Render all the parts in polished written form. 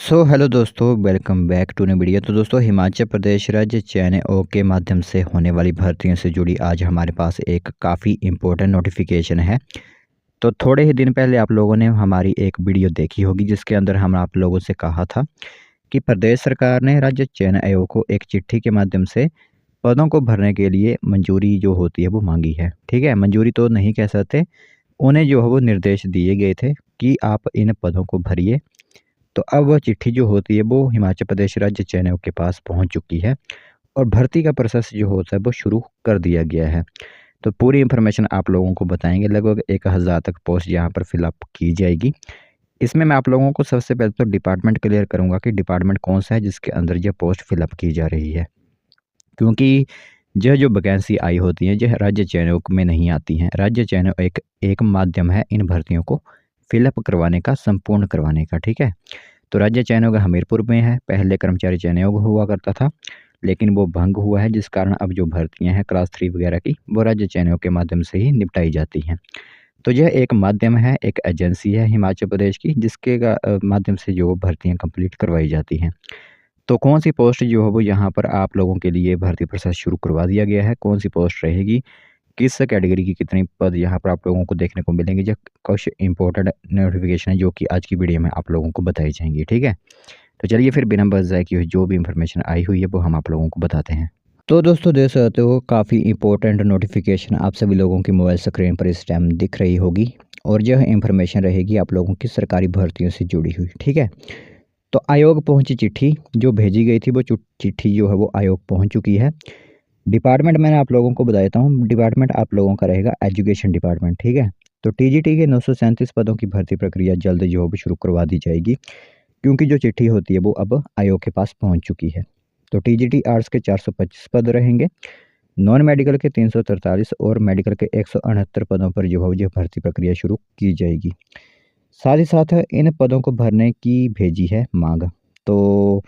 Hello दोस्तों, welcome back to new video. तो दोस्तों, हिमाचल प्रदेश राज्य चयन आयोग के माध्यम से होने वाली भर्तियों से जुड़ी आज हमारे पास एक काफ़ी इम्पोर्टेंट नोटिफिकेशन है। तो थोड़े ही दिन पहले आप लोगों ने हमारी एक वीडियो देखी होगी जिसके अंदर हम आप लोगों से कहा था कि प्रदेश सरकार ने राज्य चयन आयोग को एक चिट्ठी के माध्यम से पदों को भरने के लिए मंजूरी जो होती है वो मांगी है। ठीक है, मंजूरी तो नहीं कह सकते, उन्हें जो है वो निर्देश दिए गए थे कि आप इन पदों को भरिए। तो अब वह चिट्ठी जो होती है वो हिमाचल प्रदेश राज्य चयन आयोग के पास पहुंच चुकी है और भर्ती का प्रोसेस जो होता है वो शुरू कर दिया गया है। तो पूरी इन्फॉर्मेशन आप लोगों को बताएंगे। लगभग 1000 तक पोस्ट यहाँ पर फिलअप की जाएगी। इसमें मैं आप लोगों को सबसे पहले तो डिपार्टमेंट क्लियर करूंगा कि डिपार्टमेंट कौन सा है जिसके अंदर यह पोस्ट फिलअप की जा रही है, क्योंकि यह जो वैकेंसी आई होती है यह राज्य चयन आयोग में नहीं आती हैं। राज्य चयन आयोग एक माध्यम है इन भर्तियों को फिलअप करवाने का, संपूर्ण करवाने का। ठीक है, तो राज्य चयन आयोग हमीरपुर में है। पहले कर्मचारी चयन आयोग हुआ करता था, लेकिन वो भंग हुआ है, जिस कारण अब जो भर्तियां हैं क्लास 3 वगैरह की वो राज्य चयन आयोग के माध्यम से ही निपटाई जाती हैं। तो यह एक माध्यम है, एक एजेंसी है हिमाचल प्रदेश की जिसके माध्यम से जो भर्तियां कंप्लीट करवाई जाती हैं। तो कौन सी पोस्ट जो है वो यहाँ पर आप लोगों के लिए भर्ती प्रोसेस शुरू करवा दिया गया है, कौन सी पोस्ट रहेगी, किस कैटेगरी की कितनी पद यहाँ पर आप लोगों को देखने को मिलेंगे, जो कुछ इंपॉर्टेंट नोटिफिकेशन है जो कि आज की वीडियो में आप लोगों को बताई जाएंगी। ठीक है, तो चलिए फिर बिना बस जाए कि जो भी इन्फॉर्मेशन आई हुई है वो हम आप लोगों को बताते हैं। तो दोस्तों, देख सकते हो काफ़ी इंपॉर्टेंट नोटिफिकेशन आप सभी लोगों की मोबाइल स्क्रीन पर इस टाइम दिख रही होगी और यह इंफॉर्मेशन रहेगी आप लोगों की सरकारी भर्तियों से जुड़ी हुई। ठीक है, तो आयोग पहुंची चिट्ठी जो भेजी गई थी वो चिट्ठी जो है वो आयोग पहुंच चुकी है। डिपार्टमेंट मैंने आप लोगों को बता देता हूँ। डिपार्टमेंट आप लोगों का रहेगा एजुकेशन डिपार्टमेंट। ठीक है, तो टीजीटी के 937 पदों की भर्ती प्रक्रिया जल्द जो भी शुरू करवा दी जाएगी, क्योंकि जो चिट्ठी होती है वो अब आयोग के पास पहुंच चुकी है। तो टीजीटी आर्ट्स के 425 पद रहेंगे, नॉन मेडिकल के 343 और मेडिकल के 169 पदों पर जो है भर्ती प्रक्रिया शुरू की जाएगी। साथ ही साथ इन पदों को भरने की भेजी है मांग। तो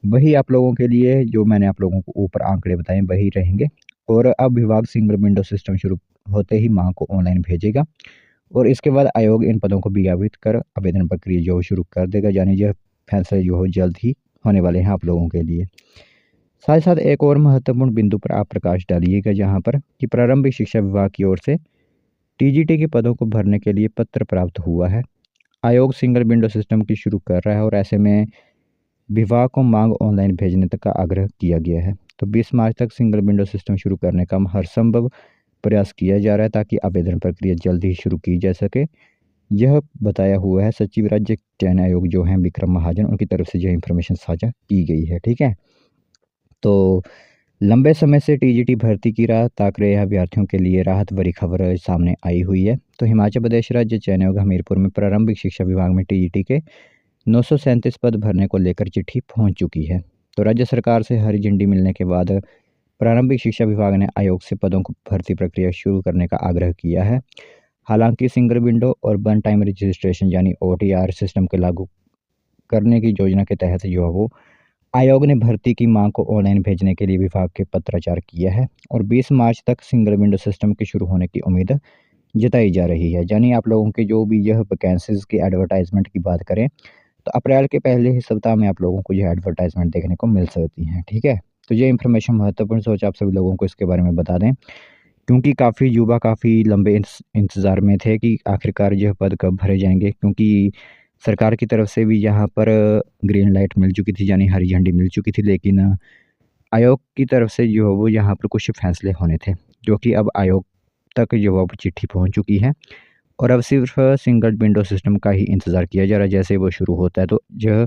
वही आप लोगों के लिए जो मैंने आप लोगों को ऊपर आंकड़े बताए वही रहेंगे। और अब विभाग सिंगल विंडो सिस्टम शुरू होते ही मांग को ऑनलाइन भेजेगा और इसके बाद आयोग इन पदों को विज्ञापित कर आवेदन प्रक्रिया जो शुरू कर देगा। यानी यह फैसले जो हो जल्द ही होने वाले हैं आप लोगों के लिए। साथ ही साथ एक और महत्वपूर्ण बिंदु पर आप प्रकाश डालिएगा, जहाँ पर कि प्रारंभिक शिक्षा विभाग की ओर से टीजीटी के पदों को भरने के लिए पत्र प्राप्त हुआ है। आयोग सिंगल विंडो सिस्टम की शुरू कर रहा है और ऐसे में विभाग को मांग ऑनलाइन भेजने तक का आग्रह किया गया है। तो 20 मार्च तक सिंगल विंडो सिस्टम शुरू करने का हर संभव प्रयास किया जा रहा है ताकि आवेदन प्रक्रिया जल्द ही शुरू की जा सके। यह बताया हुआ है सचिव राज्य चयन आयोग जो हैं विक्रम महाजन, उनकी तरफ से जो इन्फॉर्मेशन साझा की गई है। ठीक है, तो लंबे समय से टीजीटी भर्ती की राह ताक रहे अभ्यर्थियों के लिए राहत भरी खबर सामने आई हुई है। तो हिमाचल प्रदेश राज्य चयन आयोग हमीरपुर में प्रारंभिक शिक्षा विभाग में टीजीटी के 937 पद भरने को लेकर चिट्ठी पहुंच चुकी है। तो राज्य सरकार से हरी झंडी मिलने के बाद प्रारंभिक शिक्षा विभाग ने आयोग से पदों को भर्ती प्रक्रिया शुरू करने का आग्रह किया है। हालांकि सिंगल विंडो और वन टाइम रजिस्ट्रेशन यानी ओटीआर सिस्टम के लागू करने की योजना के तहत जो है वो आयोग ने भर्ती की मांग को ऑनलाइन भेजने के लिए विभाग के पत्राचार किया है और 20 मार्च तक सिंगल विंडो सिस्टम के शुरू होने की उम्मीद जताई जा रही है। यानी आप लोगों के जो भी यह वैकेंसीज की एडवर्टाइजमेंट की बात करें तो अप्रैल के पहले ही सप्ताह में आप लोगों को यह एडवर्टाइजमेंट देखने को मिल सकती हैं। ठीक है, तो ये इन्फॉर्मेशन महत्वपूर्ण सोच आप सभी लोगों को इसके बारे में बता दें, क्योंकि काफ़ी युवा काफ़ी लंबे इंतज़ार में थे कि आखिरकार यह पद कब भरे जाएंगे, क्योंकि सरकार की तरफ से भी यहाँ पर ग्रीन लाइट मिल चुकी थी, यानी हरी झंडी मिल चुकी थी, लेकिन आयोग की तरफ से जो है वो यहाँ पर कुछ फैसले होने थे, जो कि अब आयोग तक जो है वो चिट्ठी पहुँच चुकी है और अब सिर्फ सिंगल विंडो सिस्टम का ही इंतज़ार किया जा रहा है। जैसे वो शुरू होता है तो यह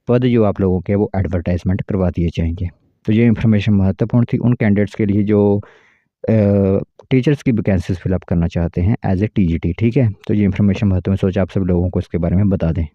पद जो आप लोगों के वो एडवर्टाइजमेंट करवा दिए जाएंगे। तो ये इन्फॉर्मेशन महत्वपूर्ण थी उन कैंडिडेट्स के लिए जो टीचर्स की वैकेंसीज फिलअप करना चाहते हैं एज ए टीजीटी। ठीक है, तो ये इन्फॉर्मेशन महत्वपूर्ण सोचा आप सब लोगों को इसके बारे में बता दें।